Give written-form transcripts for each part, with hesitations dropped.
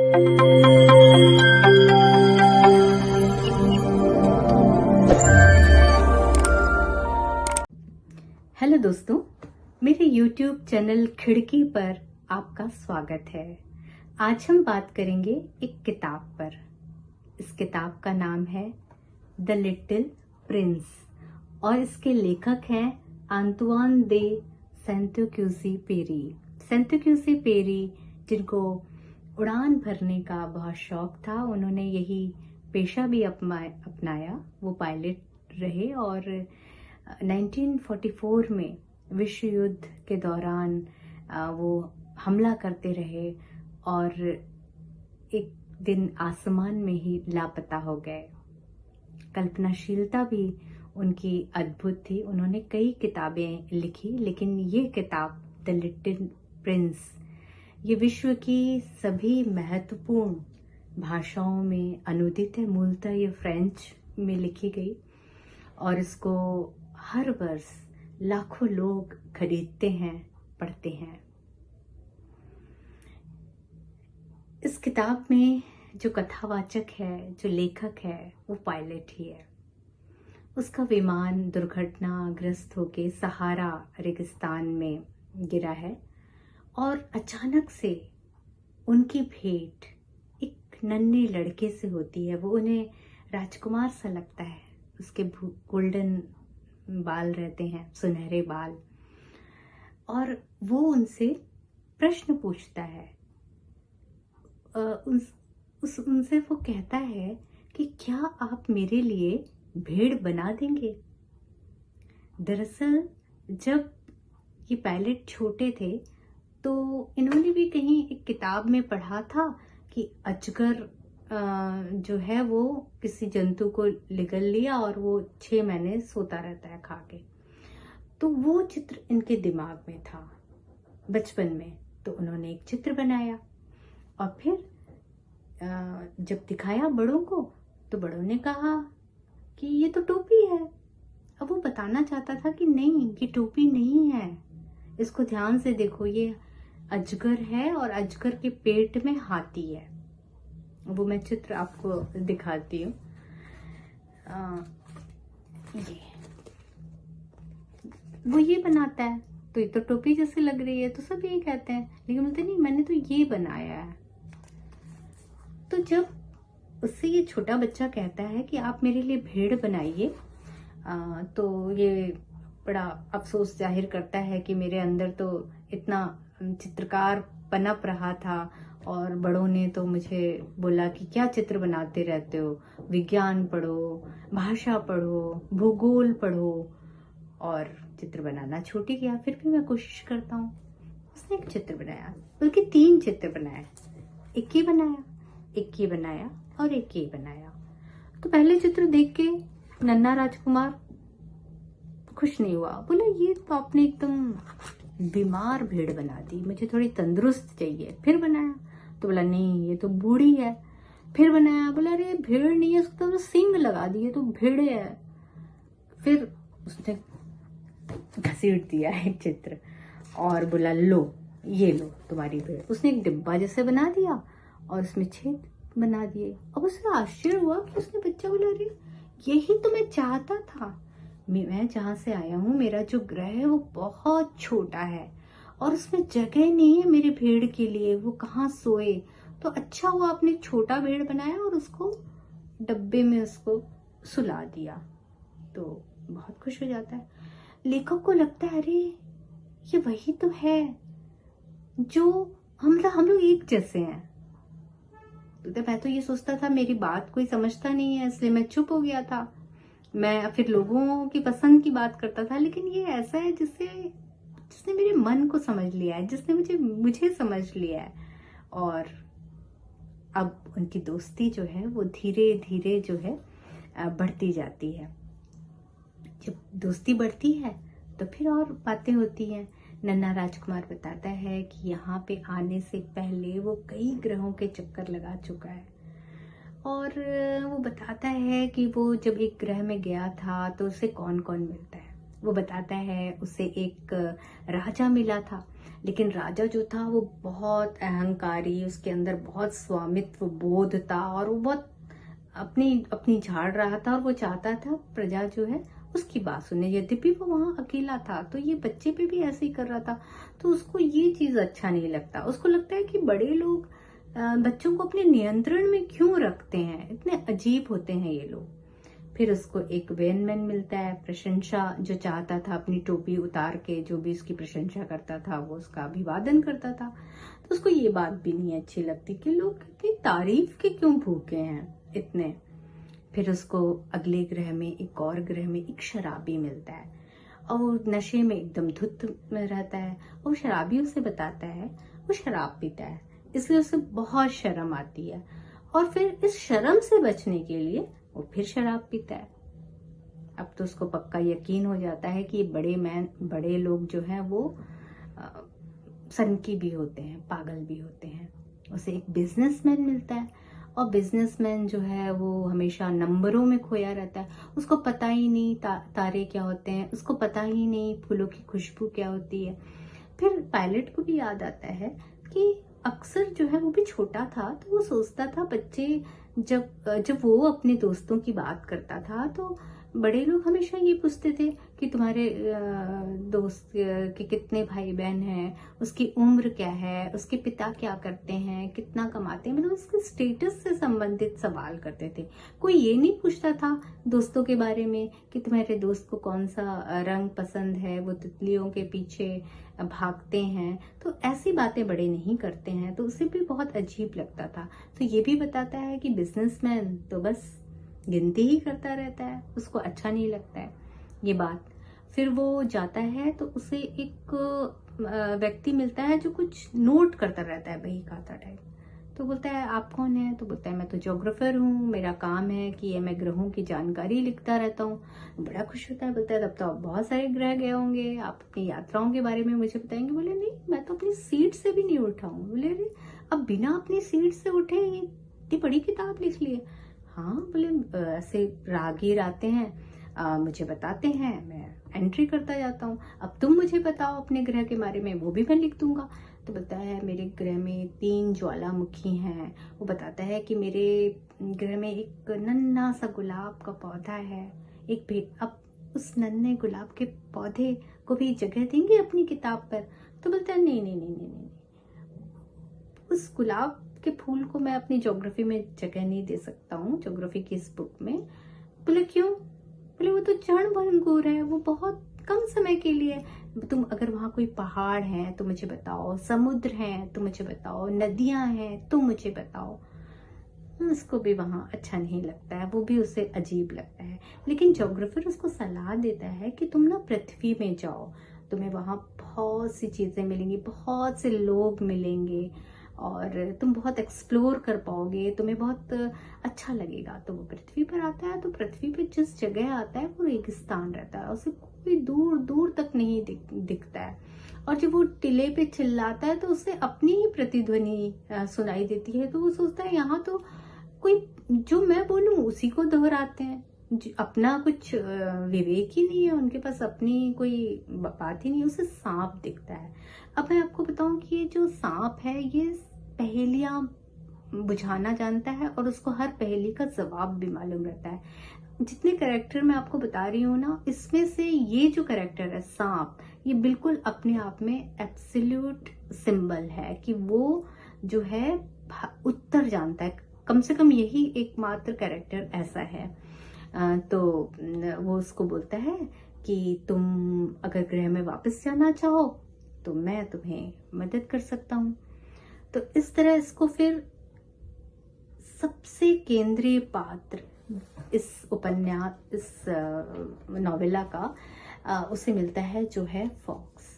Hello दोस्तों, मेरे YouTube channel खिड़की पर आपका स्वागत है। आज हम बात करेंगे एक किताब पर। इस किताब का नाम है द लिटिल प्रिंस और इसके लेखक हैं आंतुआन दे सेंट-एक्युपेरी। सेंट-एक्युपेरी जिनको उड़ान भरने का बहुत शौक था, उन्होंने यही पेशा भी अपनाया। वो पायलट रहे और 1944 में विश्व युद्ध के दौरान वो हमला करते रहे और एक दिन आसमान में ही लापता हो गए। कल्पनाशीलता भी उनकी अद्भुत थी। उन्होंने कई किताबें लिखी, लेकिन ये किताब द लिटिल प्रिंस ये विश्व की सभी महत्वपूर्ण भाषाओं में अनुदित है। मूलतः ये फ्रेंच में लिखी गई और इसको हर वर्ष लाखों लोग खरीदते हैं, पढ़ते हैं। इस किताब में जो कथावाचक है, जो लेखक है, वो पायलट ही है। उसका विमान दुर्घटनाग्रस्त होके सहारा रेगिस्तान में गिरा है और अचानक से उनकी भेंट एक नन्हे लड़के से होती है। वो उन्हें राजकुमार सा लगता है। उसके गोल्डन बाल रहते हैं, सुनहरे बाल, और वो उनसे प्रश्न पूछता है। उनसे वो कहता है कि क्या आप मेरे लिए भेड़ बना देंगे। दरअसल जब ये पायलट छोटे थे तो इन्होंने भी कहीं एक किताब में पढ़ा था कि अजगर जो है वो किसी जंतु को निगल लिया और वो 6 महीने सोता रहता है खा के। तो वो चित्र इनके दिमाग में था बचपन में। तो उन्होंने एक चित्र बनाया और फिर जब दिखाया बड़ों को तो बड़ों ने कहा कि ये तो टोपी है। अब वो बताना चाहता था कि नहीं, ये टोपी नहीं है, इसको ध्यान से देखो, ये अजगर है और अजगर के पेट में हाथी है। वो मैं चित्र आपको दिखाती हूँ। वो ये बनाता है तो ये तो टोपी जैसे लग रही है, तो सब यही कहते हैं, लेकिन बोलते नहीं, मैंने तो ये बनाया है। तो जब उससे ये छोटा बच्चा कहता है कि आप मेरे लिए भेड़ बनाइए, तो ये बड़ा अफसोस जाहिर करता है कि मेरे अंदर तो इतना चित्रकार पनप रहा था और बड़ों ने तो मुझे बोला कि क्या चित्र बनाते रहते हो, विज्ञान पढ़ो, भाषा पढ़ो, भूगोल पढ़ो, और चित्र बनाना छूट ही गया। फिर भी मैं कोशिश करता हूँ। उसने एक चित्र बनाया, बल्कि 3 चित्र बनाए। एक ये बनाया, एक ये बनाया और एक ये बनाया। तो पहले चित्र देख के नन्हा राजकुमार खुश नहीं हुआ। बोला ये तो आपने एकदम बीमार भेड़ बना दी, मुझे थोड़ी तंदुरुस्त चाहिए। फिर बनाया तो बोला नहीं, ये तो बूढ़ी है। फिर बनाया, बोला अरे भेड़ नहीं है, उसको तो सींग लगा दिए तो भेड़ है। फिर उसने घसीट दिया एक चित्र और बोला लो, ये लो तुम्हारी भेड़। उसने एक डिब्बा जैसे बना दिया और उसमें छेद बना दिए। अब उसे आश्चर्य हुआ कि उसने बच्चा बोला अरे यही तो मैं चाहता था। मैं जहां से आया हूँ, मेरा जो ग्रह है वो बहुत छोटा है और उसमें जगह नहीं है मेरे भेड़ के लिए, वो कहाँ सोए। तो अच्छा हुआ आपने छोटा भेड़ बनाया और उसको डब्बे में उसको सुला दिया। तो बहुत खुश हो जाता है। लेखक को लगता है अरे ये वही तो है जो हम लोग एक जैसे हैं। तो मैं तो ये सोचता था मेरी बात कोई समझता नहीं है, इसलिए मैं चुप हो गया था। मैं फिर लोगों की पसंद की बात करता था, लेकिन ये ऐसा है जिसने मेरे मन को समझ लिया है, जिसने मुझे समझ लिया है। और अब उनकी दोस्ती जो है वो धीरे धीरे जो है बढ़ती जाती है। जब दोस्ती बढ़ती है तो फिर और बातें होती हैं। नन्हा राजकुमार बताता है कि यहाँ पे आने से पहले वो कई ग्रहों के चक्कर लगा चुका है और वो बताता है कि वो जब एक ग्रह में गया था तो उसे कौन कौन मिलता है। वो बताता है उसे एक राजा मिला था, लेकिन राजा जो था वो बहुत अहंकारी, उसके अंदर बहुत स्वामित्व बोध था और वो बहुत अपनी अपनी झाड़ रहा था और वो चाहता था प्रजा जो है उसकी बात सुने। यद्यपि वो वहां अकेला था तो ये बच्चे पे भी ऐसे ही कर रहा था, तो उसको ये चीज अच्छा नहीं लगता। उसको लगता है कि बड़े लोग बच्चों को अपने नियंत्रण में क्यों रखते हैं, इतने अजीब होते हैं ये लोग। फिर उसको एक वेनमैन मिलता है, प्रशंसा जो चाहता था, अपनी टोपी उतार के जो भी उसकी प्रशंसा करता था वो उसका अभिवादन करता था। तो उसको ये बात भी नहीं अच्छी लगती कि लोग इतनी तारीफ के क्यों भूखे हैं इतने। फिर उसको अगले ग्रह में, एक और ग्रह में एक शराबी मिलता है और वो नशे में एकदम धुत में रहता है। वो शराबी उसे बताता है वो शराब पीता है, इसलिए उसे बहुत शर्म आती है और फिर इस शर्म से बचने के लिए वो फिर शराब पीता है। अब तो उसको पक्का यकीन हो जाता है कि बड़े लोग जो हैं वो सनकी भी होते हैं, पागल भी होते हैं। उसे एक बिजनेसमैन मिलता है और बिजनेसमैन जो है वो हमेशा नंबरों में खोया रहता है। उसको पता ही नहीं तारे क्या होते हैं, उसको पता ही नहीं फूलों की खुशबू क्या होती है। फिर पायलट को भी याद आता है कि अक्सर जो है वो भी छोटा था तो वो सोचता था बच्चे जब वो अपने दोस्तों की बात करता था तो बड़े लोग हमेशा ये पूछते थे कि तुम्हारे दोस्त के कितने भाई बहन हैं, उसकी उम्र क्या है, उसके पिता क्या करते हैं, कितना कमाते हैं, मतलब उसके स्टेटस से संबंधित सवाल करते थे। कोई ये नहीं पूछता था दोस्तों के बारे में कि तुम्हारे दोस्त को कौन सा रंग पसंद है, वो तितलियों के पीछे भागते हैं। तो ऐसी बातें बड़े नहीं करते हैं, तो उसे भी बहुत अजीब लगता था। तो ये भी बताता है कि बिजनेसमैन तो बस गिनती ही करता रहता है, उसको अच्छा नहीं लगता है ये बात। फिर वो जाता है तो उसे एक व्यक्ति मिलता है जो कुछ नोट करता रहता है, बही खाता टाइप। तो बोलता है आप कौन है? तो बोलता है मैं तो ज्योग्राफर हूँ, मेरा काम है कि ये मैं ग्रहों की जानकारी लिखता रहता हूँ। बड़ा खुश होता है, बोलता है तब तो आप बहुत सारे ग्रह गए होंगे, आप अपनी यात्राओं के बारे में मुझे बताएंगे। बोले नहीं, मैं तो अपनी सीट से भी नहीं उठा हूँ। बोले अरे अब बिना अपनी सीट से उठे ये इतनी बड़ी किताब लिख ली है? हाँ बोले ऐसे राहगीर आते हैं, मुझे बताते हैं, मैं एंट्री करता जाता हूँ। अब तुम मुझे बताओ अपने ग्रह के बारे में, वो भी मैं लिख दूंगा। तो बताता है मेरे ग्रह में 3 ज्वालामुखी हैं। वो बताता है कि मेरे ग्रह में एक नन्हा सा गुलाब का पौधा है, एक भेद। अब उस नन्हे गुलाब के पौधे को भी जगह देंगे अपनी किताब पर? तो बोलता है नहीं नहीं नहीं नहीं नहीं, उस गुलाब के फूल को मैं अपनी ज्योग्राफी में जगह नहीं दे सकता हूँ, ज्योग्राफी की इस बुक में। बोले क्यों? बोले वो तो क्षण भंगुर है, वो बहुत कम समय के लिए। तुम अगर वहां कोई पहाड़ है तो मुझे बताओ, समुद्र है तो मुझे बताओ, नदियां हैं तो मुझे बताओ। उसको भी वहां अच्छा नहीं लगता है, वो भी उसे अजीब लगता है। लेकिन ज्योग्राफर उसको सलाह देता है कि तुम ना पृथ्वी में जाओ, तुम्हें वहां बहुत सी चीजें मिलेंगी, बहुत से लोग मिलेंगे और तुम बहुत एक्सप्लोर कर पाओगे, तुम्हें बहुत अच्छा लगेगा। तो वो पृथ्वी पर आता है, तो पृथ्वी पे जिस जगह आता है वो रेगिस्तान रहता है, उसे कोई दूर दूर तक नहीं दिखता है। और जब वो टिले पे चिल्लाता है तो उसे अपनी ही प्रतिध्वनि सुनाई देती है। तो वो सोचता है यहाँ तो कोई जो मैं बोलूं उसी को दोहराते हैं, अपना कुछ विवेक ही नहीं है उनके पास, अपनी कोई बात ही नहीं। उसे सांप दिखता है। अब मैं आपको बताऊं कि ये जो सांप है ये पहेलियां बुझाना जानता है और उसको हर पहेली का जवाब भी मालूम रहता है। जितने कैरेक्टर मैं आपको बता रही हूँ ना, इसमें से ये जो कैरेक्टर है सांप, ये बिल्कुल अपने आप में एब्सोल्यूट सिंबल है कि वो जो है उत्तर जानता है। कम से कम यही एकमात्र कैरेक्टर ऐसा है। तो वो उसको बोलता है कि तुम अगर ग्रह में वापस जाना चाहो तो मैं तुम्हें मदद कर सकता हूँ। तो इस तरह इसको फिर सबसे केंद्रीय पात्र इस उपन्यास, इस नॉवेला का उसे मिलता है जो है फॉक्स।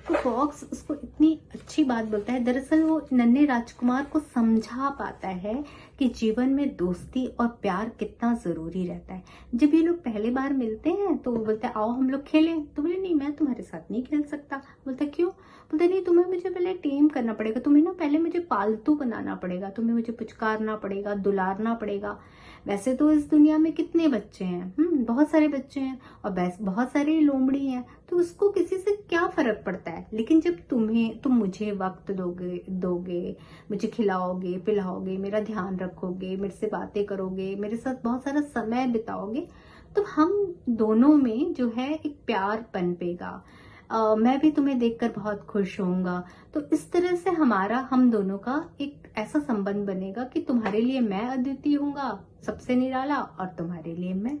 तो फॉक्स उसको इतनी अच्छी बात बोलता है। दरअसल वो नन्हे राजकुमार को समझा पाता है कि जीवन में दोस्ती और प्यार कितना जरूरी रहता है। जब ये लोग पहले बार मिलते हैं तो वो बोलता है आओ हम लोग खेलें। तो बोले नहीं, मैं तुम्हारे साथ नहीं खेल सकता। बोलता क्यों? बोलते नहीं, तुम्हें मुझे पहले टेम करना पड़ेगा, तुम्हें ना पहले मुझे पालतू बनाना पड़ेगा, तुम्हें मुझे पुचकारना पड़ेगा, दुलारना पड़ेगा। वैसे तो इस दुनिया में कितने बच्चे हैं, बहुत सारे बच्चे हैं, और बहुत सारी लोमड़ी हैं, तो उसको किसी से क्या फर्क पड़ता है। लेकिन जब तुम मुझे वक्त दोगे, मुझे खिलाओगे पिलाओगे, मेरा ध्यान रखोगे, मेरे से बातें करोगे, मेरे साथ बहुत सारा समय बिताओगे, तो हम दोनों में जो है एक प्यार पनपेगा। मैं भी तुम्हें देखकर बहुत खुश होऊंगा। तो इस तरह से हम दोनों का एक ऐसा संबंध बनेगा कि तुम्हारे लिए मैं अद्वितीय हूँगा, सबसे निराला, और तुम्हारे लिए मैं।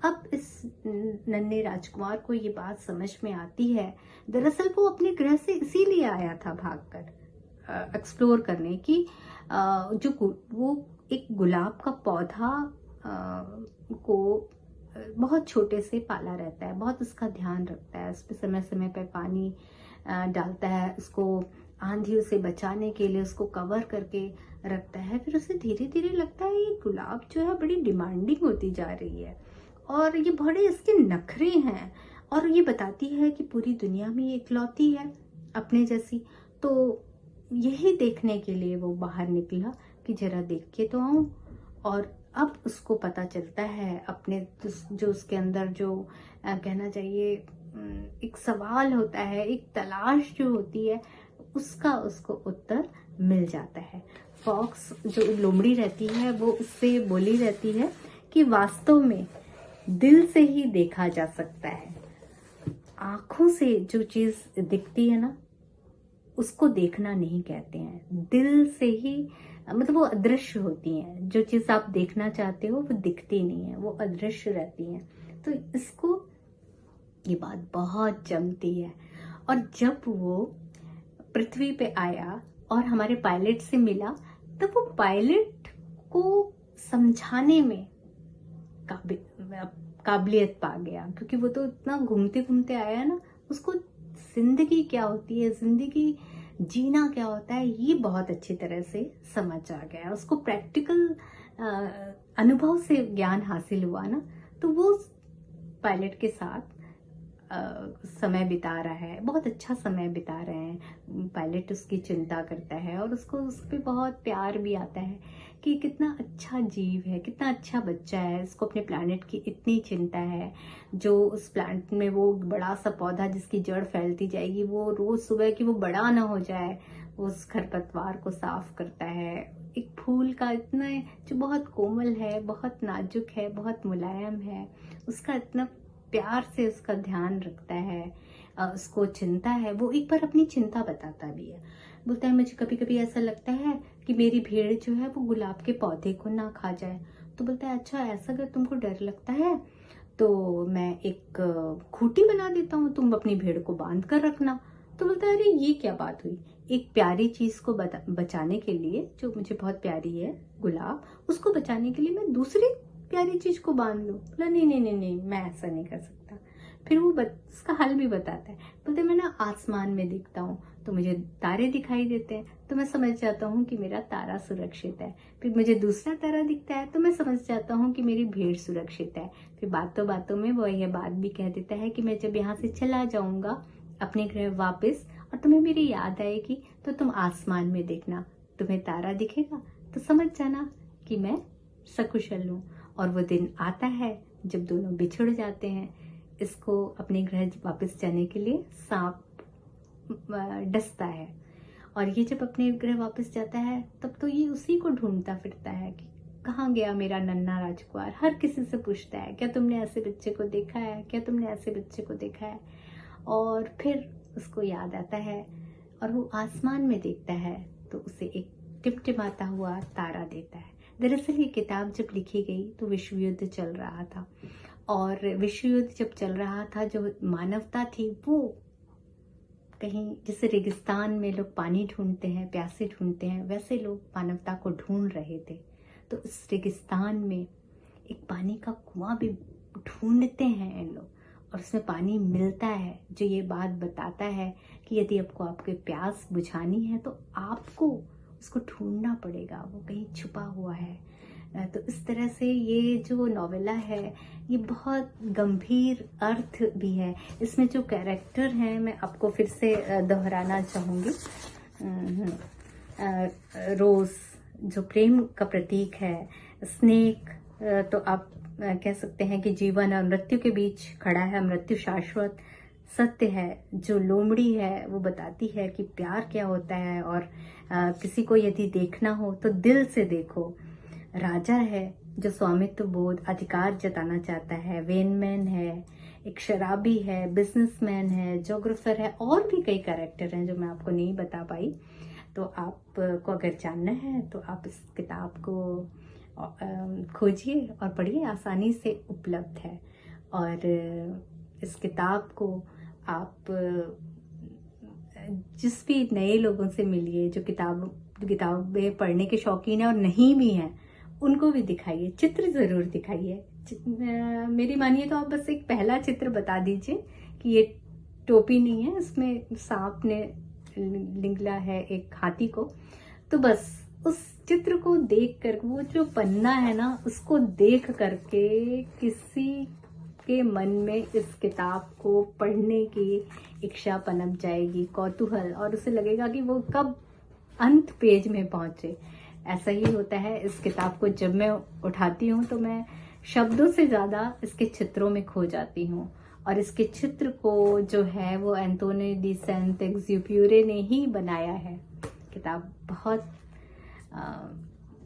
अब इस नन्हे राजकुमार को ये बात समझ में आती है। दरअसल वो अपने ग्रह से इसीलिए आया था भागकर एक्सप्लोर करने की। वो एक गुलाब का पौधा को बहुत छोटे से पाला रहता है, बहुत उसका ध्यान रखता है, उस पर समय समय पर पानी डालता है, उसको आंधियों से बचाने के लिए उसको कवर करके रखता है। फिर उसे धीरे धीरे लगता है ये गुलाब जो है बड़ी डिमांडिंग होती जा रही है, और ये बड़े इसके नखरे हैं, और ये बताती है कि पूरी दुनिया में ये इकलौती है अपने जैसी। तो यही देखने के लिए वो बाहर निकला कि जरा देख के तो आऊं। और अब उसको पता चलता है अपने जो उसके अंदर जो कहना चाहिए एक सवाल होता है, एक तलाश जो होती है, उसका उसको उत्तर मिल जाता है। फॉक्स जो लोमड़ी रहती है वो उससे बोली रहती है कि वास्तव में दिल से ही देखा जा सकता है। आंखों से जो चीज दिखती है ना, उसको देखना नहीं कहते हैं, दिल से ही, मतलब वो अदृश्य होती हैं। जो चीज आप देखना चाहते हो वो दिखती नहीं है, वो अदृश्य रहती हैं। तो इसको ये बात बहुत जमती है। और जब वो पृथ्वी पे आया और हमारे पायलट से मिला, तब वो पायलट को समझाने में काबिलियत पा गया, क्योंकि वो तो इतना घूमते घूमते आया ना, उसको जिंदगी क्या होती है, जिंदगी जीना क्या होता है, ये बहुत अच्छी तरह से समझ आ गया। उसको प्रैक्टिकल अनुभव से ज्ञान हासिल हुआ ना, तो वो पायलट के साथ समय बिता रहा है, बहुत अच्छा समय बिता रहे हैं। पायलट उसकी चिंता करता है और उसको उस पर बहुत प्यार भी आता है कि कितना अच्छा जीव है, कितना अच्छा बच्चा है, इसको अपने प्लैनेट की इतनी चिंता है। जो उस प्लांट में वो बड़ा सा पौधा जिसकी जड़ फैलती जाएगी, वो रोज सुबह कि वो बड़ा ना हो जाए, वो उस खरपतवार को साफ करता है। एक फूल का इतना जो बहुत कोमल है, बहुत नाजुक है, बहुत मुलायम है, उसका इतना प्यार से उसका ध्यान रखता है, उसको चिंता है। वो एक बार अपनी चिंता बताता भी है, बोलता है मुझे कभी कभी ऐसा लगता है कि मेरी भेड़ जो है वो गुलाब के पौधे को ना खा जाए। तो बोलता है अच्छा, ऐसा अगर तुमको डर लगता है तो मैं एक खूंटी बना देता हूँ, तुम अपनी भेड़ को बांध कर रखना। तो बोलता है अरे ये क्या बात हुई, एक प्यारी चीज को बचाने के लिए, जो मुझे बहुत प्यारी है गुलाब, उसको बचाने के लिए मैं दूसरी प्यारी चीज को बांध लूं। बोला नहीं नहीं नहीं नहीं, मैं ऐसा नहीं कर सकता। फिर वो उसका हल भी बताता है, बोलते मैं ना आसमान में दिखता हूँ तो मुझे तारे दिखाई देते हैं, तो मैं समझ जाता हूँ कि मेरा तारा सुरक्षित है। फिर मुझे दूसरा तारा दिखता है तो मैं समझ जाता हूँ कि मेरी भेड़ सुरक्षित है। फिर बातों बातों में वो यह बात भी कह देता है कि मैं जब यहाँ से चला जाऊंगा अपने ग्रह वापस, और तुम्हें मेरी याद आएगी, तो तुम आसमान में देखना, तुम्हें तारा दिखेगा तो समझ जाना कि मैं सकुशल हूँ। और वो दिन आता है जब दोनों बिछुड़ जाते हैं। इसको अपने ग्रह वापस जाने के लिए सांप डसता है, और ये जब अपने ग्रह वापस जाता है तब तो ये उसी को ढूंढता फिरता है कि कहाँ गया मेरा नन्हा राजकुमार। हर किसी से पूछता है क्या तुमने ऐसे बच्चे को देखा है, क्या तुमने ऐसे बच्चे को देखा है। और फिर उसको याद आता है और वो आसमान में देखता है तो उसे एक टिमटिमाता हुआ तारा देता है। दरअसल ये किताब जब लिखी गई तो विश्व युद्ध चल रहा था, और विश्व युद्ध जब चल रहा था, जो मानवता थी वो कहीं, जैसे रेगिस्तान में लोग पानी ढूंढते हैं, प्यासे ढूंढते हैं, वैसे लोग मानवता को ढूंढ रहे थे। तो इस रेगिस्तान में एक पानी का कुआं भी ढूंढते हैं इन लोग, और उसमें पानी मिलता है, जो ये बात बताता है कि यदि आपको आपके प्यास बुझानी है तो आपको उसको ढूंढना पड़ेगा, वो कहीं छुपा हुआ है। तो इस तरह से ये जो नॉवेला है ये बहुत गंभीर अर्थ भी है। इसमें जो कैरेक्टर हैं मैं आपको फिर से दोहराना चाहूँगी। रोज जो प्रेम का प्रतीक है, स्नेक तो आप कह सकते हैं कि जीवन और मृत्यु के बीच खड़ा है, मृत्यु शाश्वत सत्य है। जो लोमड़ी है वो बताती है कि प्यार क्या होता है, और किसी को यदि देखना हो तो दिल से देखो। राजा है जो स्वामित्व बोध, अधिकार जताना चाहता है। वेनमैन है, एक शराबी है, बिजनेसमैन है, जोग्राफर है, और भी कई कैरेक्टर हैं जो मैं आपको नहीं बता पाई। तो आपको अगर जानना है तो आप इस किताब को खोजिए और पढ़िए, आसानी से उपलब्ध है। और इस किताब को आप जिस भी नए लोगों से मिलिए जो किताबें पढ़ने के शौकीन है और नहीं भी हैं, उनको भी दिखाइए, चित्र जरूर दिखाइए। मेरी मानिए तो आप बस एक पहला चित्र बता दीजिए कि ये टोपी नहीं है, इसमें सांप ने निगला है एक हाथी को। तो बस उस चित्र को देख कर, वो जो पन्ना है ना, उसको देख करके किसी के मन में इस किताब को पढ़ने की इच्छा पनप जाएगी, कौतूहल, और उसे लगेगा कि वो कब अंत पेज में पहुंचे। ऐसा ही होता है इस किताब को जब मैं उठाती हूँ तो मैं शब्दों से ज्यादा इसके चित्रों में खो जाती हूँ। और इसके चित्र को जो है वो एंटोनी डी सेंट एग्जुपेरी ने ही बनाया है। किताब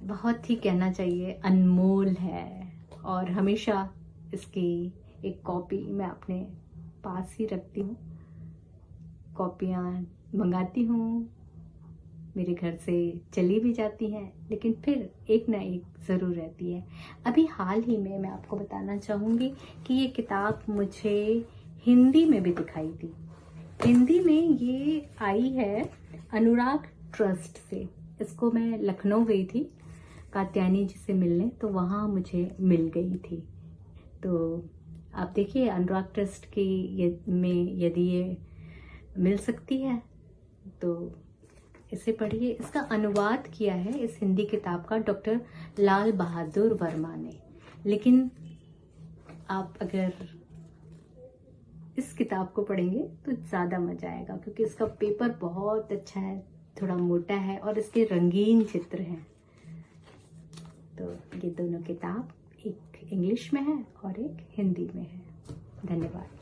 बहुत ही कहना चाहिए अनमोल है, और हमेशा इसकी एक कॉपी मैं अपने पास ही रखती हूँ। कॉपियाँ मंगाती हूँ, मेरे घर से चली भी जाती हैं, लेकिन फिर एक ना एक ज़रूर रहती है। अभी हाल ही में मैं आपको बताना चाहूँगी कि ये किताब मुझे हिंदी में भी दिखाई दी। हिंदी में ये आई है अनुराग ट्रस्ट से। इसको मैं लखनऊ गई थी कात्यायनी जी से मिलने, तो वहाँ मुझे मिल गई थी। तो आप देखिए अनुराग ट्रस्ट की में यदि ये मिल सकती है तो इसे पढ़िए। इसका अनुवाद किया है इस हिंदी किताब का डॉक्टर लाल बहादुर वर्मा ने। लेकिन आप अगर इस किताब को पढ़ेंगे तो ज़्यादा मजा आएगा, क्योंकि इसका पेपर बहुत अच्छा है, थोड़ा मोटा है, और इसके रंगीन चित्र हैं। तो ये दोनों किताब एक इंग्लिश में है और एक हिंदी में है। धन्यवाद।